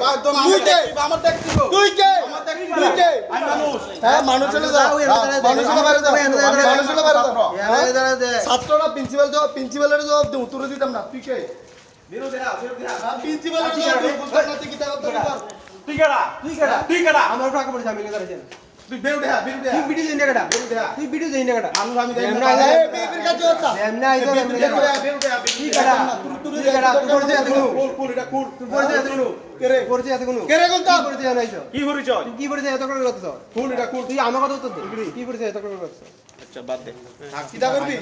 আমার দেখছি তুই কে আমার দেখছি তুই কে আমি মানুষ হ্যাঁ মানুষ হলে যাও মানুষ হলে বাইরে যাও মানুষ হলে বাইরে যাও ছাত্ররা প্রিন্সিপালের জবাব দে উত্তর দিতাম না তুই কে বেরো দে প্রিন্সিপালের জবাব দে বলতাম না তুই কি তা করতে পার তুই কেডা আমার টাকা পয়সা আমি নিয়ে যাচ্ছি তুই বেরো দে তুই ভিডিও দেই না কেডা তুই ভিডিও দেই না কেডা আমি দেই না এই বিপির কাছে হচ্ছে এমনা আইতো এমনা বেরো দে তুই কেডা তুই কেডা তুই পড়ে যা দেখো কোন এটা কোন তুই পড়ে যা দেখো কেরে পড়ে যা দেখো কেরে কোন তা পড়ে যা নাইছো কি পরিচয় তুই কি পড়ে যা এত করে করতেছ কোন এটা কোন তুই আমার কথা উত্তর দে কি পড়ে যা এত করে করতেছ আচ্ছা বাদ দে কিটা করবি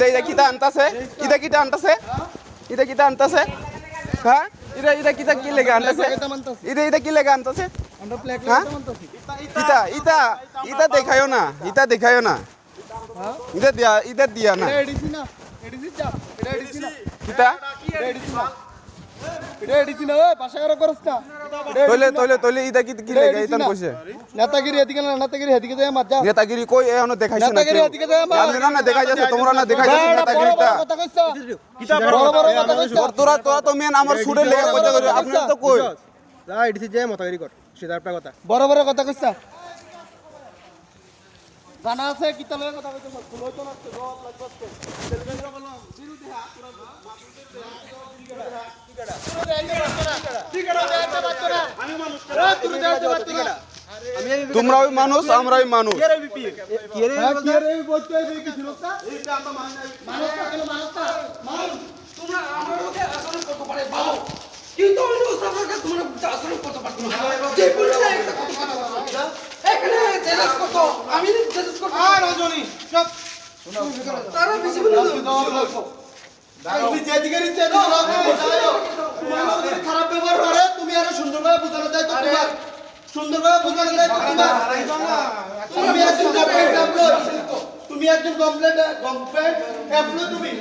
ইদা কিটা আনতাছে ইদা কিটা আনতাছে হ্যাঁ ইদা কিটা কি লেগে আনতাছে ইদা কি লেগে আনতাছে আমরা প্লেট লেগে আনতাছি ইদা দেখায়ও না হ্যাঁ ইদা দিয়া না এডিসি যা এটা এডিসি না কিটা এটা এডিসি না ওই পাশে আর করছ না তোলে ইদা কি লেগে ইতান কইছে নেতাগিরি এদিকে যায় মার যা নেতাগিরি কই এখনো দেখাইছ না নেতাগিরি এদিকে যায় মার না দেখাই যাচ্ছে তোমরা না দেখাই যাচ্ছে নেতাগিরিটা কথা কইছ কিটা বড় কথা কইছ তোরা তো মেন আমার সুরে লেগে কথা কই আপনি তো কই যা এডিসি যায় নেতাগিরি কর সেটা আপনার কথা বড় কথা কইছ জানা আছে কিটা লয়ে কথা কইছ ভুল হইতো না তো জবাব লাগবে সেলফেনরা বললাম বিরুদ্ধে পুরো তোমরাও মানুষ আমরাও মানুষ খারাপ ব্যবহার করে তুমি আরো সুন্দরভাবে বোঝানো যায় তো তোমার সুন্দরভাবে বোঝানো যায় তো তোমার তুমি একজন কমপ্লেন্ট এমপ্লয় তুমি